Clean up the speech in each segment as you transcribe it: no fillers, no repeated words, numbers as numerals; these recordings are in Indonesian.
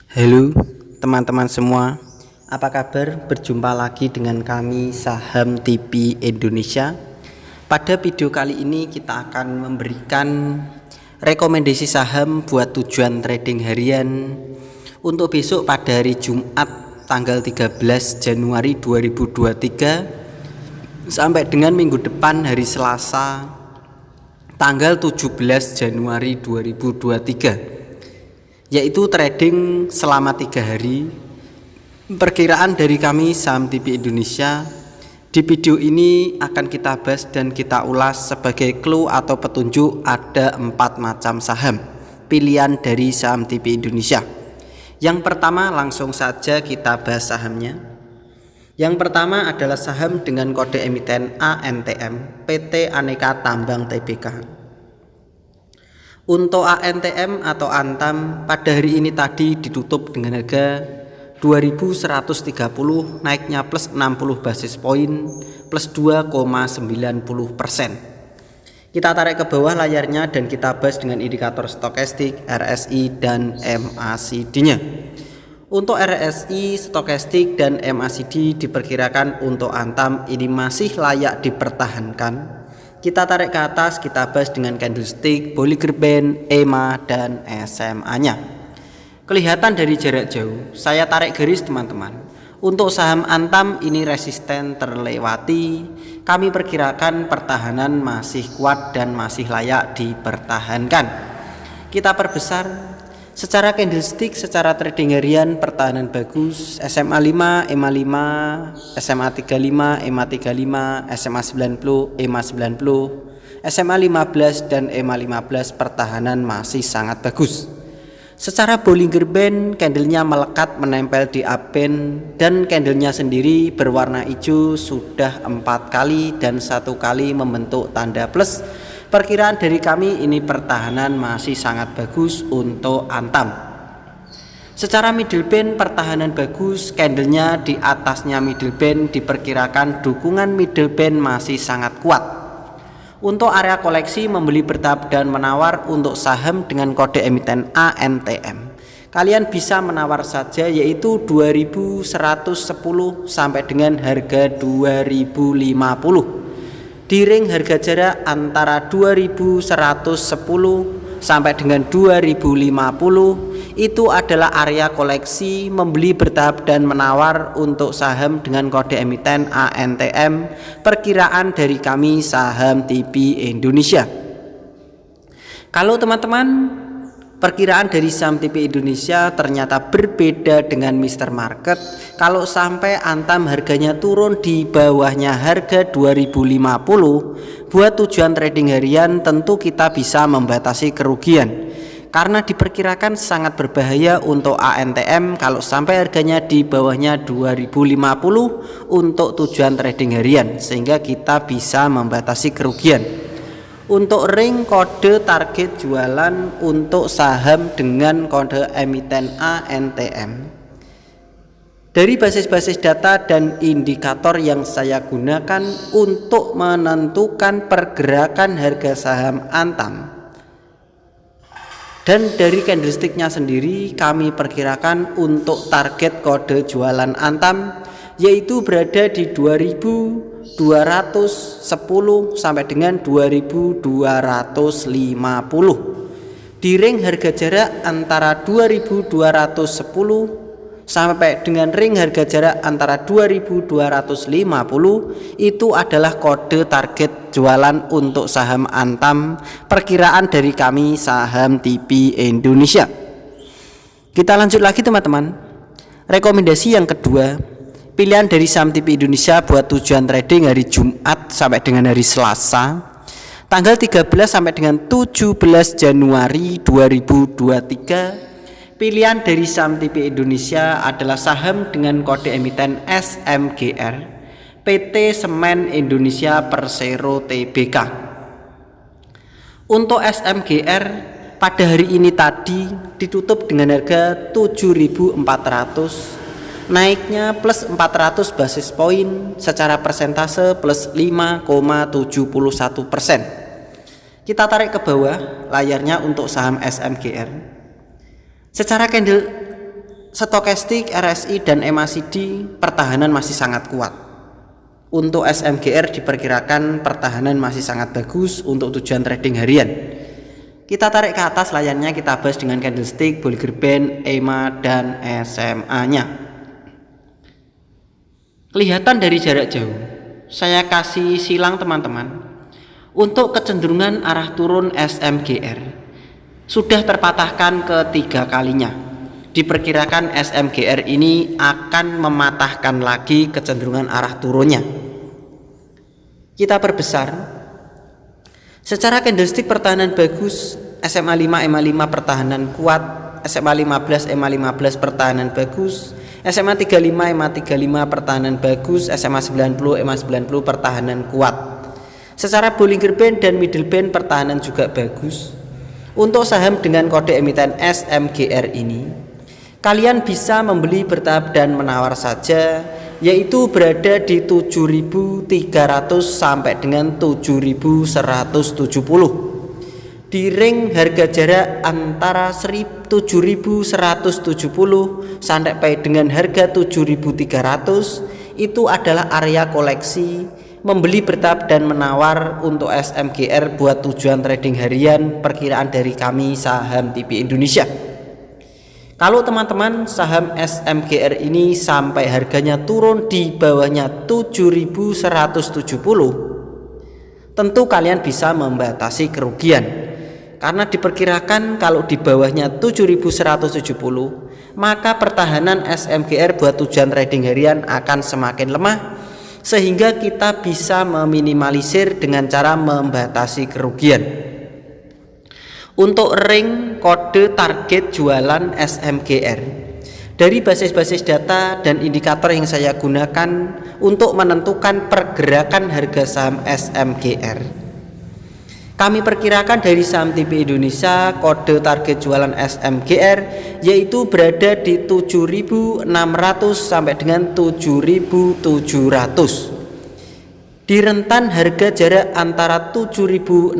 Halo teman-teman semua, apa kabar? Berjumpa lagi dengan kami Saham TV Indonesia. Pada video kali ini kita akan memberikan rekomendasi saham buat tujuan trading harian untuk besok pada hari Jumat tanggal 13 Januari 2023 sampai dengan minggu depan hari Selasa tanggal 17 Januari 2023, yaitu trading selama 3 hari. Perkiraan dari kami Saham TV Indonesia di video ini akan kita bahas dan kita ulas sebagai clue atau petunjuk. Ada 4 macam saham pilihan dari Saham TV Indonesia. Yang pertama, langsung saja kita bahas sahamnya. Yang pertama adalah saham dengan kode emiten ANTM, PT Aneka Tambang Tbk. Untuk ANTM atau Antam pada hari ini tadi ditutup dengan harga 2130, naiknya plus 60 basis poin plus 2,90%. Kita tarik ke bawah layarnya dan kita bahas dengan indikator stokastik, RSI dan MACD-nya. Untuk RSI, stokastik dan MACD diperkirakan untuk Antam ini masih layak dipertahankan. Kita tarik ke atas, kita bahas dengan candlestick, Bollinger Band, EMA, dan SMA-nya. Kelihatan dari jarak jauh, saya tarik garis teman-teman. Untuk saham Antam ini resisten terlewati. Kami perkirakan pertahanan masih kuat dan masih layak dipertahankan. Kita perbesar. Secara candlestick, secara trading harian pertahanan bagus. SMA 5, EMA 5, SMA 35, EMA 35, SMA 90, EMA 90, SMA 15 dan EMA 15 pertahanan masih sangat bagus. Secara Bollinger Band, candlenya melekat menempel di uptrend dan candlenya sendiri berwarna hijau sudah 4 kali dan 1 kali membentuk tanda plus. Perkiraan dari kami ini pertahanan masih sangat bagus untuk Antam. Secara middle band pertahanan bagus, candlenya di atasnya middle band diperkirakan dukungan middle band masih sangat kuat. Untuk area koleksi membeli bertahap dan menawar untuk saham dengan kode emiten ANTM. Kalian bisa menawar saja yaitu 2110 sampai dengan harga 2050. Di ring harga jarak antara 2110 sampai dengan 2050 itu adalah area koleksi membeli bertahap dan menawar untuk saham dengan kode emiten ANTM. Perkiraan dari kami Saham TV Indonesia. Kalau teman-teman perkiraan dari Saham TV Indonesia ternyata berbeda dengan Mr. Market. Kalau sampai Antam harganya turun di bawahnya harga 2050 buat tujuan trading harian, tentu kita bisa membatasi kerugian. Karena diperkirakan sangat berbahaya untuk ANTM kalau sampai harganya di bawahnya 2050 untuk tujuan trading harian, sehingga kita bisa membatasi kerugian. Untuk ring kode target jualan untuk saham dengan kode emiten ANTM. Dari basis-basis data dan indikator yang saya gunakan untuk menentukan pergerakan harga saham Antam. Dan dari candlesticknya sendiri kami perkirakan untuk target kode jualan Antam yaitu berada di 2210 sampai dengan 2250. Di ring harga jarak antara 2210 sampai dengan ring harga jarak antara 2250 itu adalah kode target jualan untuk saham Antam. Perkiraan dari kami Saham TV Indonesia. Kita lanjut lagi teman-teman. Rekomendasi yang kedua, pilihan dari Saham TV Indonesia buat tujuan trading hari Jumat sampai dengan hari Selasa tanggal 13 sampai dengan 17 Januari 2023. Pilihan dari Saham TV Indonesia adalah saham dengan kode emiten SMGR, PT Semen Indonesia Persero Tbk. Untuk SMGR pada hari ini tadi ditutup dengan harga 7.400, naiknya plus 400 basis poin, secara persentase plus 5,71%. Kita tarik ke bawah layarnya untuk saham SMGR. Secara stokastik, RSI dan MACD pertahanan masih sangat kuat. Untuk SMGR diperkirakan pertahanan masih sangat bagus untuk tujuan trading harian. Kita tarik ke atas layarnya, kita bahas dengan candlestick, Bollinger Band, EMA dan SMA-nya. Kelihatan dari jarak jauh. Saya kasih silang teman-teman. Untuk kecenderungan arah turun SMGR sudah terpatahkan ketiga kalinya. Diperkirakan SMGR ini akan mematahkan lagi kecenderungan arah turunnya. Kita perbesar. Secara candlestick pertahanan bagus, SMA 5 MA5 pertahanan kuat, SMA 15 MA15 pertahanan bagus, SMA 35 MA35 pertahanan bagus, SMA 90 MA90 pertahanan kuat. Secara Bollinger Band dan Middle Band pertahanan juga bagus. Untuk saham dengan kode emiten SMGR ini, kalian bisa membeli bertahap dan menawar saja, yaitu berada di 7.300 sampai dengan 7.170. Di ring harga jarak antara 7.170 sampai dengan harga 7.300 itu adalah area koleksi membeli bertahap dan menawar untuk SMGR buat tujuan trading harian perkiraan dari kami saham TP Indonesia. Kalau teman-teman saham SMGR ini sampai harganya turun di bawahnya 7.170, tentu kalian bisa membatasi kerugian. Karena diperkirakan kalau di bawahnya 7.170, maka pertahanan SMGR buat tujuan trading harian akan semakin lemah, sehingga kita bisa meminimalisir dengan cara membatasi kerugian. Untuk ring kode target jualan SMGR dari basis-basis data dan indikator yang saya gunakan untuk menentukan pergerakan harga saham SMGR, kami perkirakan dari saham TP Indonesia kode target jualan SMGR yaitu berada di 7.600 sampai dengan 7.700. Di rentan harga jarak antara 7.600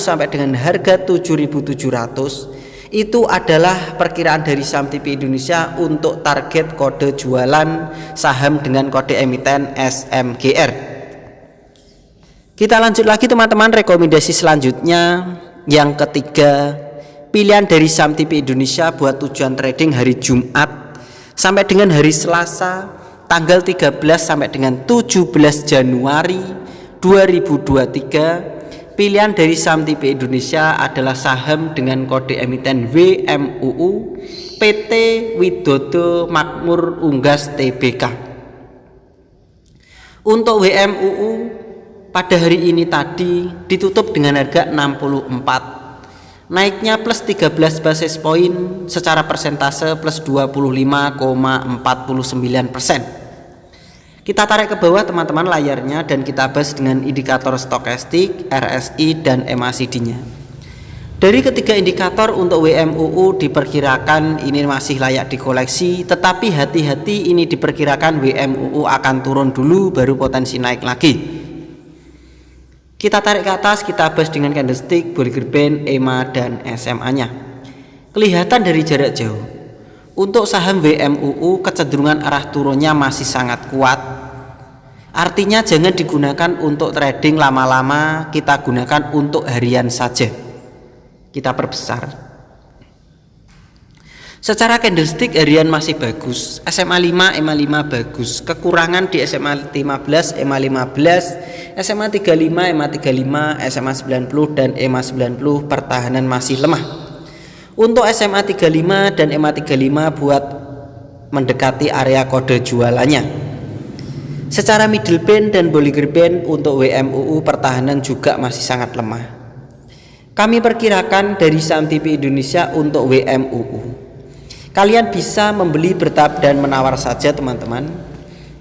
sampai dengan harga 7.700 itu adalah perkiraan dari saham TP Indonesia untuk target kode jualan saham dengan kode emiten SMGR. Kita lanjut lagi teman-teman, rekomendasi selanjutnya yang ketiga, pilihan dari saham TP Indonesia buat tujuan trading hari Jumat sampai dengan hari Selasa tanggal 13 sampai dengan 17 Januari 2023. Pilihan dari saham TP Indonesia adalah saham dengan kode emiten WMUU PT Widodo Makmur Unggas Tbk. Untuk WMUU pada hari ini tadi ditutup dengan harga 64, naiknya plus 13 basis poin, secara persentase plus 25,49%. Kita tarik ke bawah teman-teman layarnya dan kita bahas dengan indikator stokastik, RSI dan MACD-nya. Dari ketiga indikator untuk WMUU diperkirakan ini masih layak dikoleksi, tetapi hati-hati, ini diperkirakan WMUU akan turun dulu baru potensi naik lagi. Kita tarik ke atas, kita bahas dengan candlestick, Bollinger Band, EMA dan SMA-nya. Kelihatan dari jarak jauh, untuk saham WMUU kecenderungan arah turunnya masih sangat kuat. Artinya jangan digunakan untuk trading lama-lama, kita gunakan untuk harian saja. Kita perbesar. Secara candlestick harian masih bagus, SMA 5, MA5 bagus. Kekurangan di SMA 15, MA15, SMA 35, MA35, SMA 90 dan MA90 pertahanan masih lemah. Untuk SMA 35 dan MA35 buat mendekati area kode jualannya. Secara Middle Band dan Bollinger Band untuk WMUU pertahanan juga masih sangat lemah. Kami perkirakan dari saham TP Indonesia untuk WMUU, kalian bisa membeli bertahap dan menawar saja teman-teman,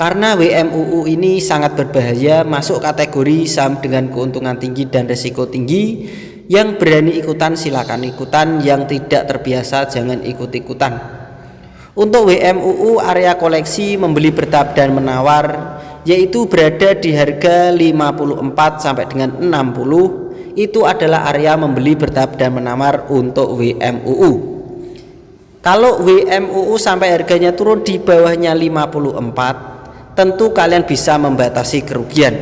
karena WMUU ini sangat berbahaya, masuk kategori saham dengan keuntungan tinggi dan risiko tinggi. Yang berani ikutan silakan ikutan, yang tidak terbiasa jangan ikut-ikutan. Untuk WMUU area koleksi membeli bertahap dan menawar yaitu berada di harga 54 sampai dengan 60. Itu adalah area membeli bertahap dan menawar untuk WMUU. Kalau WMUU sampai harganya turun di bawahnya 54, tentu kalian bisa membatasi kerugian.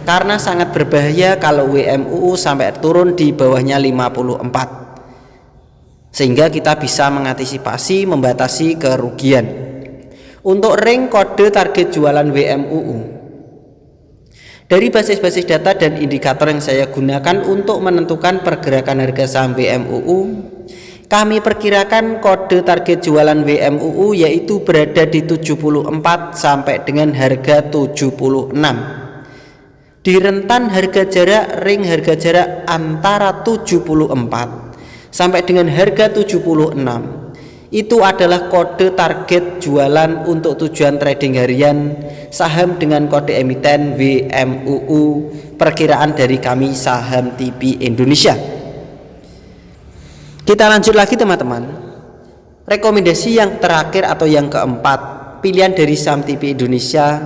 Karena sangat berbahaya kalau WMUU sampai turun di bawahnya 54. Sehingga kita bisa mengantisipasi membatasi kerugian. Untuk ring kode target jualan WMUU, dari basis-basis data dan indikator yang saya gunakan untuk menentukan pergerakan harga saham WMUU, kami perkirakan kode target jualan WMUU yaitu berada di 74 sampai dengan harga 76. Di rentan harga jarak ring harga jarak antara 74 sampai dengan harga 76. Itu adalah kode target jualan untuk tujuan trading harian saham dengan kode emiten WMUU perkiraan dari kami Saham TV Indonesia. Kita lanjut lagi teman-teman. Rekomendasi yang terakhir atau yang keempat, pilihan dari Saham TV Indonesia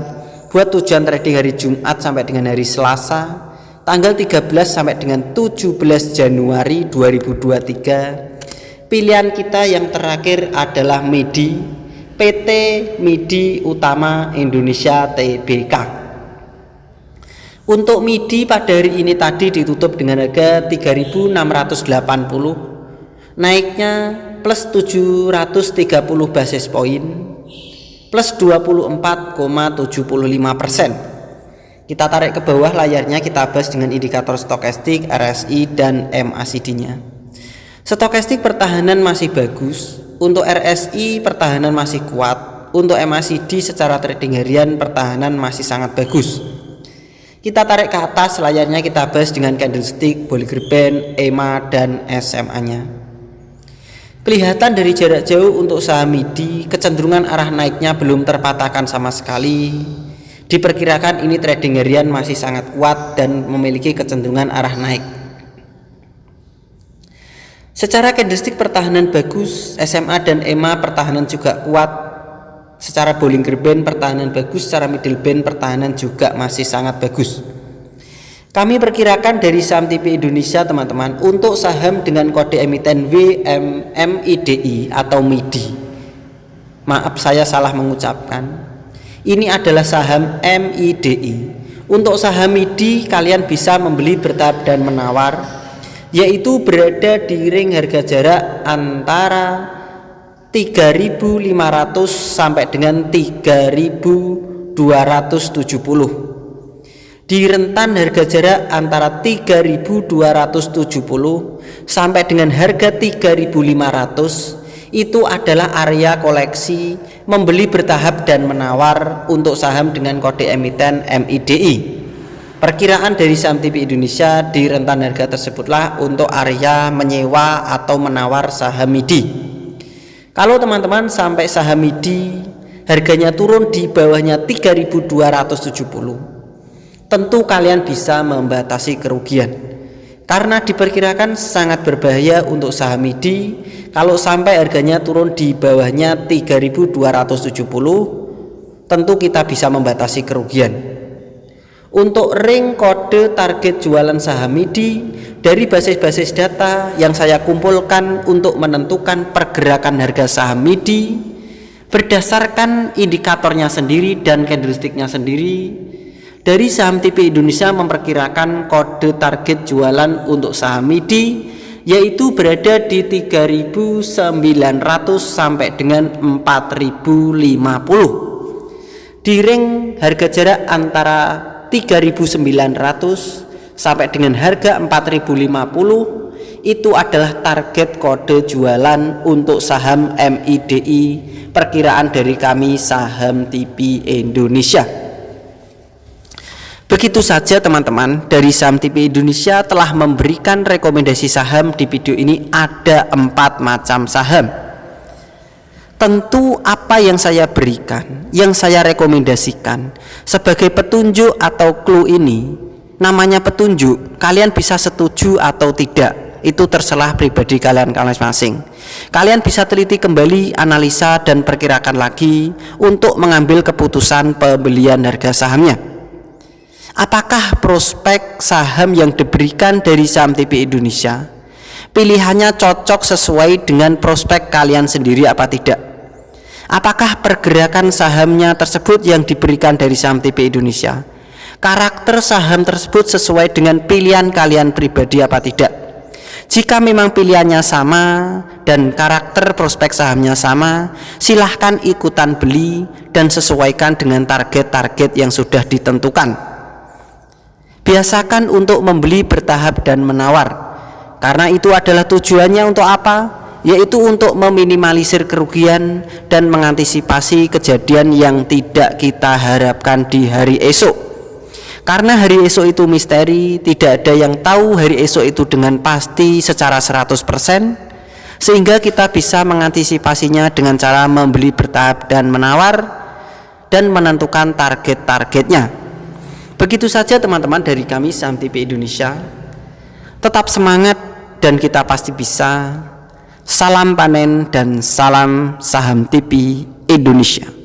buat tujuan trading hari Jumat sampai dengan hari Selasa tanggal 13 sampai dengan 17 Januari 2023. Pilihan kita yang terakhir adalah MIDI, PT MIDI Utama Indonesia Tbk. Untuk MIDI pada hari ini tadi ditutup dengan harga 3.680, naiknya plus 730 basis poin, plus 24,75%. Kita tarik ke bawah layarnya, kita bahas dengan indikator stokastik, RSI dan MACD-nya. Stokastik pertahanan masih bagus, untuk RSI pertahanan masih kuat, untuk MACD secara trading harian pertahanan masih sangat bagus. Kita tarik ke atas layarnya, kita bahas dengan candlestick, Bollinger Band, EMA dan SMA-nya. Kelihatan dari jarak jauh untuk saham MIDI kecenderungan arah naiknya belum terpatahkan sama sekali. Diperkirakan ini trading harian masih sangat kuat dan memiliki kecenderungan arah naik. Secara candlestick pertahanan bagus, SMA dan EMA pertahanan juga kuat. Secara Bollinger Band pertahanan bagus, secara middle band pertahanan juga masih sangat bagus. Kami perkirakan dari Saham TV Indonesia teman-teman, untuk saham dengan kode emiten WMMIDI atau MIDI. Maaf saya salah mengucapkan. Ini adalah saham MIDI. Untuk saham MIDI kalian bisa membeli bertahap dan menawar, yaitu berada di ring harga jarak antara 3.500 sampai dengan 3.270. Di rentan harga jarak antara 3.270 sampai dengan harga 3.500, itu adalah area koleksi membeli bertahap dan menawar untuk saham dengan kode emiten MIDI. Perkiraan dari Saham TV Indonesia di rentan harga tersebutlah untuk area menyewa atau menawar saham MIDI. Kalau teman-teman sampai saham MIDI harganya turun di bawahnya 3.270, tentu kalian bisa membatasi kerugian. Karena diperkirakan sangat berbahaya untuk saham MIDI kalau sampai harganya turun di bawahnya 3.270, tentu kita bisa membatasi kerugian. Untuk ring kode target jualan saham MIDI dari basis-basis data yang saya kumpulkan untuk menentukan pergerakan harga saham MIDI berdasarkan indikatornya sendiri dan candlesticknya sendiri, dari Saham TV Indonesia memperkirakan kode target jualan untuk saham MIDI yaitu berada di 3.900 sampai dengan 4.050. Di ring harga jarak antara 3.900 sampai dengan harga 4.050 itu adalah target kode jualan untuk saham MIDI perkiraan dari kami Saham TV Indonesia. Begitu saja teman-teman, dari Saham TV Indonesia telah memberikan rekomendasi saham. Di video ini ada 4 macam saham. Tentu apa yang saya berikan, yang saya rekomendasikan sebagai petunjuk atau clue ini, namanya petunjuk, kalian bisa setuju atau tidak, itu terserah pribadi kalian masing-masing. Kalian bisa teliti kembali, analisa dan perkirakan lagi untuk mengambil keputusan pembelian harga sahamnya. Apakah prospek saham yang diberikan dari Saham TV Indonesia Pilihannya cocok sesuai dengan prospek kalian sendiri apa tidak? Apakah pergerakan sahamnya tersebut yang diberikan dari Saham TP Indonesia, karakter saham tersebut sesuai dengan pilihan kalian pribadi apa tidak? Jika memang pilihannya sama dan karakter prospek sahamnya sama, silahkan ikutan beli dan sesuaikan dengan target-target yang sudah ditentukan. Biasakan untuk membeli bertahap dan menawar, karena itu adalah tujuannya untuk apa? Yaitu untuk meminimalisir kerugian dan mengantisipasi kejadian yang tidak kita harapkan di hari esok. Karena hari esok itu misteri, tidak ada yang tahu hari esok itu dengan pasti secara 100%, sehingga kita bisa mengantisipasinya dengan cara membeli bertahap dan menawar dan menentukan target-targetnya. Begitu saja teman-teman dari kami Saham TP Indonesia. Tetap semangat dan kita pasti bisa. Salam panen dan salam Saham TP Indonesia.